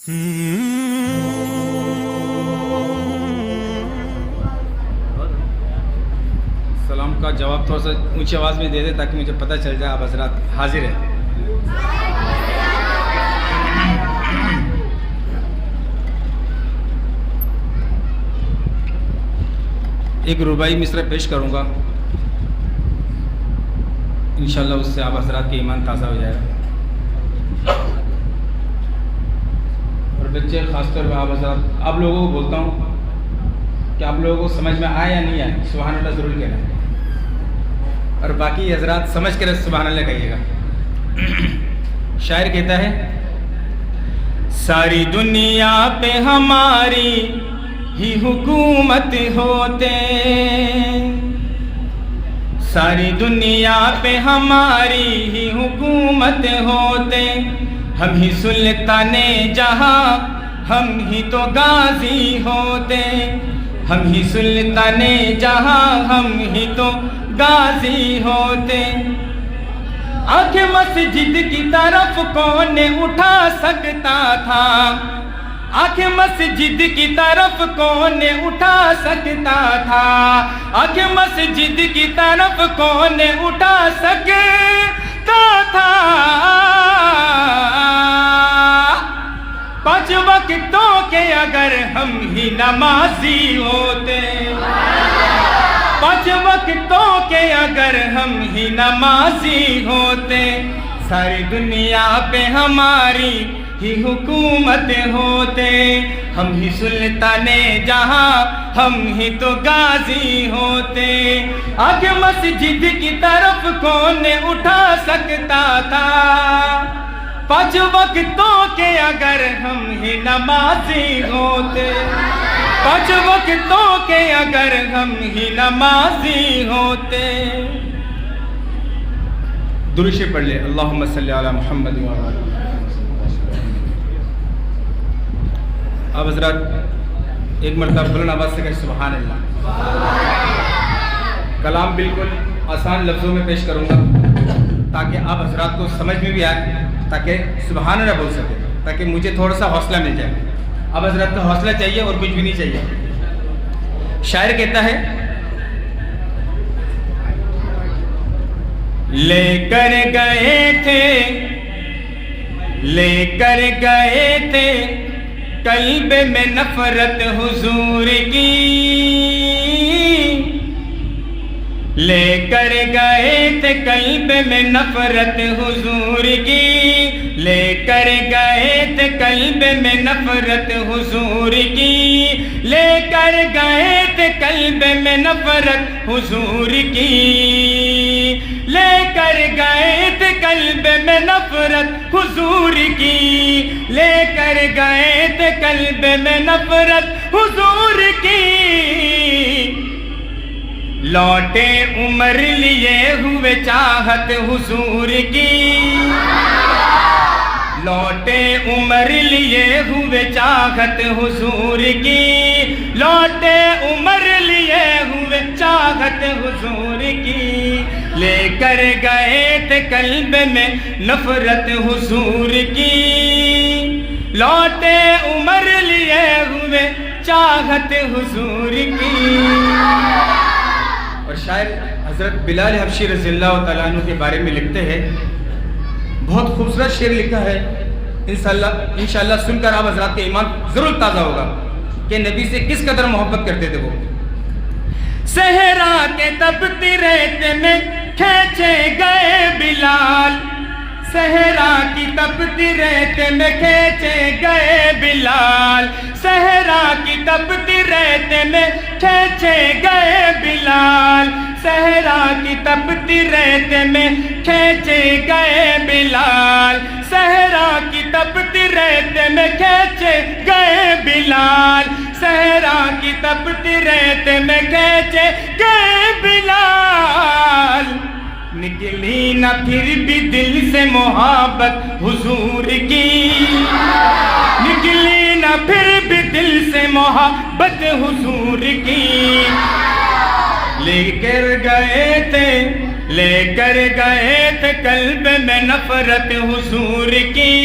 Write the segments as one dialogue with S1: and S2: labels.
S1: سلام کا جواب تھوڑا سا اونچی آواز میں دے دیں تاکہ مجھے پتہ چل جائے آپ حضرات حاضر ہیں. ایک رباعی مصرع پیش کروں گا، انشاءاللہ اس سے آپ حضرات کے ایمان تازہ ہو جائے گا. اور بچے خاص طور پہ آپ حضرات، آپ لوگوں کو بولتا ہوں کہ آپ لوگوں کو سمجھ میں آیا یا نہیں آیا سبحان اللہ ضرور کہنا ہے، اور باقی حضرات سمجھ کر سبحان اللہ کہیے گا. شاعر کہتا ہے، ساری دنیا پہ ہماری ہی حکومت ہوتے، ساری دنیا پہ ہماری ہی حکومت ہوتے، ہم ہی سلطان جہاں ہم ہی تو غازی ہوتے، ہم ہی سلطان جہاں ہم ہی تو غازی ہوتے. آنکھ مسجد کی طرف کون اٹھا سکتا تھا، آنکھ مسجد کی طرف کون اٹھا سکتا تھا، آنکھ مسجد کی طرف کون اٹھا سکتا تھا. 5 وقتوں کے اگر ہم ہی نمازی ہوتے، 5 وقتوں کے اگر ہم ہی نمازی ہوتے، ساری دنیا پہ ہماری ہی حکومت ہوتے، ہم ہی سلطان جہاں ہم ہی تو غازی ہوتے. آنکھ مسجد کی طرف کون اٹھا سکتا تھا، 5 وقتوں کے اگر ہم ہی نمازی ہوتے، 5 وقتوں کے اگر ہم ہی نمازی ہوتے. درود شریف پڑھ لے، اللہم صلی علی محمد و علی محمد. اب حضرات ایک مرتبہ بلند آواز سے کہیں سبحان اللہ. کلام بالکل آسان لفظوں میں پیش کروں گا تاکہ آپ حضرات کو سمجھ میں بھی آئے، تاکہ سبحان اللہ بول سکے، تاکہ مجھے تھوڑا سا حوصلہ مل جائے. اب حضرات کو حوصلہ چاہیے اور کچھ بھی نہیں چاہیے. شاعر کہتا ہے، لے کر گئے تھے قلب میں نفرت حضور کی، لے کر گئے تھے قلب میں نفرت حضور کی، لے کر گئے تھے قلب میں نفرت حضور کی، لے کر گئے تھے قلب میں نفرت حضور کی، لے کر گئے تھے قلب میں نفرت حضور کی، لے کر گئے تھے قلب میں نفرت حضور کی. لوٹے عمر لیے ہوئے چاہت حضور کی، لوٹے عمر لیے ہوئے چاہت حضور کی، لوٹے عمر لیے ہوئے چاہت حضور کی، لے کر گئے تھے قلب میں نفرت حضور کی، لوٹے عمر لیے ہوئے چاہت حضور کی. اور شاعر حضرت بلال حبشی رضی اللہ تعالیٰ عنہ کے بارے میں لکھتے ہیں، بہت خوبصورت شعر لکھا ہے، انشاءاللہ سن کر آپ حضرات کے ایمان ضرور تازہ ہوگا کہ نبی سے کس قدر محبت کرتے تھے وہ. صحرا کے تپتی ریت میں کھینچے گئے بلال، صحرا کی تپتی ریت میں کھینچے گئے بلال، صحرا کی تپتی ریت میں کھینچے گئے بلال، صحرا کی تپتی ریت میں کھینچے گئے بلال، صحرا کی تپتی ریت میں کھینچے گئے بلال، صحرا کی تپتی ریت میں کھینچے گئے بلال. نکلی نہ پھر بھی دل سے محبت حضور کی، نکلی نہ پھر بھی دل سے محبت حضور کی. لے کر گئے تھے قلب میں نفرت حضور کی،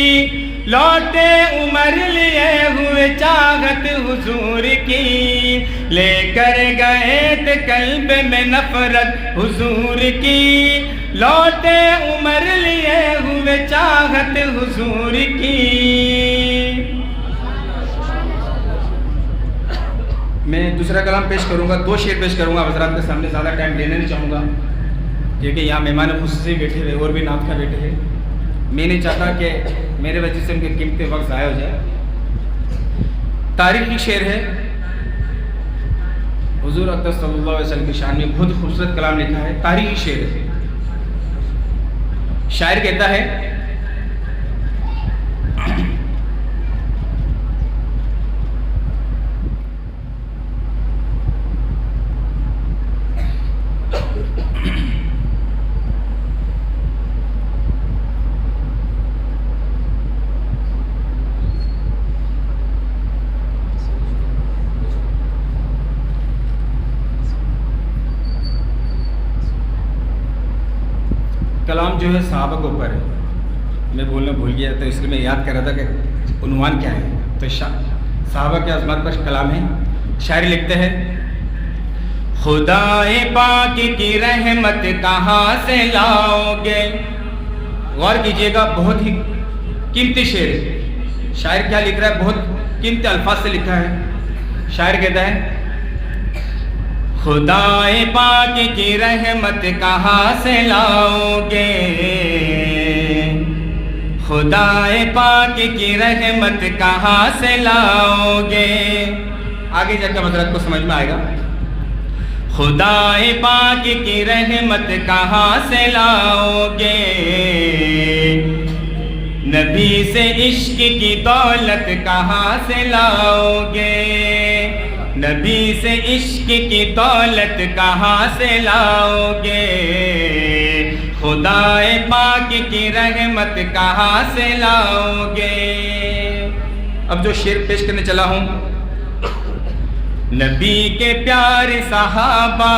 S1: لوٹے عمر لیے ہوئے چاہت حضور کی، لے کر گئے تھے قلب میں نفرت حضور کی، لوٹے عمر لیے ہوئے چاہت حضور کی۔ میں دوسرا کلام پیش کروں گا، 2 شعر پیش کروں گا حضرات کے سامنے، زیادہ ٹائم لینا نہیں چاہوں گا کیونکہ یہاں مہمان خصوصی بیٹھے ہوئے اور بھی نعت خواں بیٹھے ہیں، میں نہیں چاہتا کہ میرے وجہ سے ان کے قیمتی وقت ضائع ہو جائے۔ تاریخی شعر ہے، حضور اقدس صلی اللہ علیہ وسلم کی شان میں بہت خوبصورت کلام لکھا ہے، تاریخی شعر ہے۔ شاعر کہتا ہے کلام جو ہے صحابہ کے اوپر ہے، میں بولنا بھول گیا تو اس لیے میں یاد کر رہا تھا کہ عنوان کیا ہے، تو صحابہ کے عظمت پر کلام ہے۔ شاعر لکھتے ہیں خدائے پاک کی رحمت کہاں سے لاؤ گے، غور کیجئے گا، بہت ہی قیمتی شعر ہے۔ شاعر کیا لکھ رہا ہے، بہت قیمتی الفاظ سے لکھا ہے۔ شاعر کہتا ہے خدائے پاک کی رحمت کہاں سے لاؤ گے، خدائے پاک کی رحمت کہاں سے لاؤ گے، آگے جا کے حضرت کو سمجھ میں آئے گا۔ خدائے پاک کی رحمت کہاں سے لاؤ گے، نبی سے عشق کی دولت کہاں سے لاؤ گے، نبی سے عشق کی دولت کہاں سے لاؤ گے، خدائے پاک کی رحمت کہاں سے لاؤ گے۔ اب جو شعر پیش کرنے چلا ہوں، نبی کے پیارے صحابہ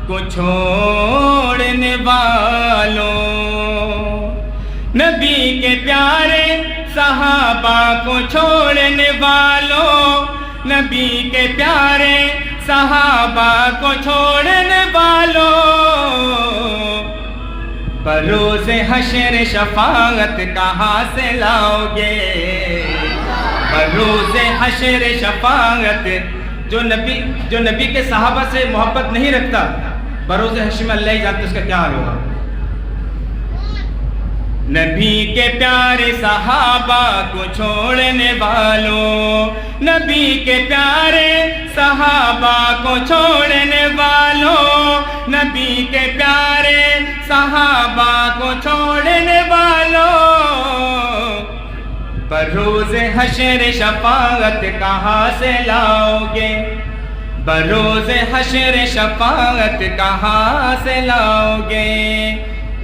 S1: کو چھوڑنے والوں، نبی کے پیارے صحابہ کو چھوڑنے والوں، نبی کے پیارے صحابہ کو چھوڑنے والوں، بروز حشر شفاعت کہاں سے لاؤ گے، بروز حشر شفاعت۔ جو نبی کے صحابہ سے محبت نہیں رکھتا، بروز حشر میں اللہ ہی جانتے اس کا کیا حال ہوگا۔ نبی کے پیارے صحابہ کو چھوڑنے والوں، نبی کے پیارے صحابہ کو چھوڑنے والوں، نبی کے پیارے صحابہ کو چھوڑنے والوں، بروز حشر شفاعت کہاں سے لاؤ گے، بروز حشر شفاعت کہاں سے لاؤ گے۔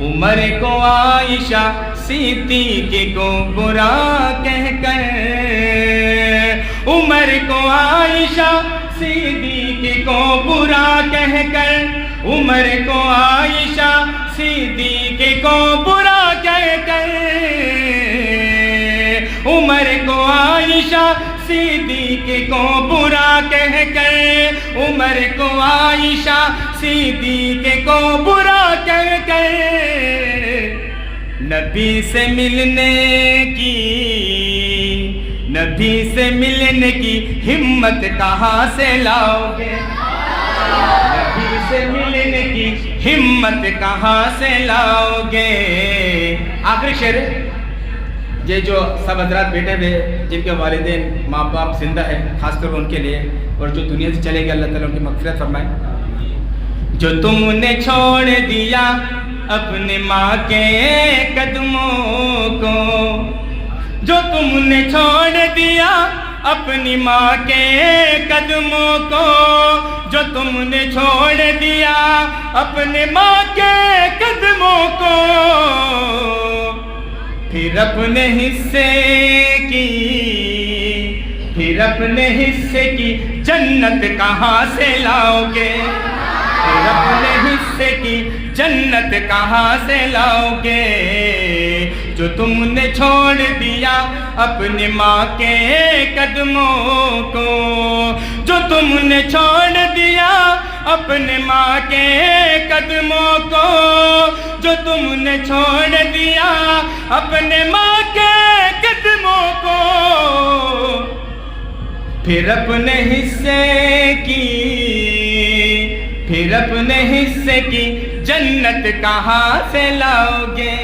S1: عمر کو عائشہ صدیق کو برا کہہ کر، عمر کو عائشہ صدیق کو برا کہہ کر، عمر کو عائشہ صدیق کو برا کہہ کر، عمر کو عائشہ صدیق کو برا کہہ کر، عمر کو عائشہ صدیق کو برا کہہ کر، نبی سے ملنے کی، نبی سے ملنے کی ہمت کہاں سے لاؤ گے، نبی سے ملنے کی ہمت کہاں سے لاؤ گے۔ آخری شعر، یہ جو سب حضرات بیٹھے ہوئے جن کے والدین ماں باپ زندہ ہیں، خاص طور ان کے لیے، اور جو دنیا سے چلے گئے، اللہ تعالیٰ ان کی مغفرت فرمائے۔ جو تم نے چھوڑ دیا اپنے ماں کے قدموں کو، جو تم نے چھوڑ دیا اپنی ماں کے قدموں کو، جو تم نے چھوڑ دیا اپنے ماں کے قدموں کو، پھر اپنے حصے کی، پھر اپنے حصے کی جنت کہاں سے لاؤ گے، پھر اپنے حصے کی جنت کہاں سے لاؤ گے۔ جو تم نے چھوڑ دیا اپنی ماں کے قدموں کو، جو تم نے چھوڑ دیا اپنے ماں کے قدموں کو، جو تم نے چھوڑ دیا اپنے ماں کے قدموں کو، پھر اپنے حصے کی جنت کہاں سے لاؤ گے؟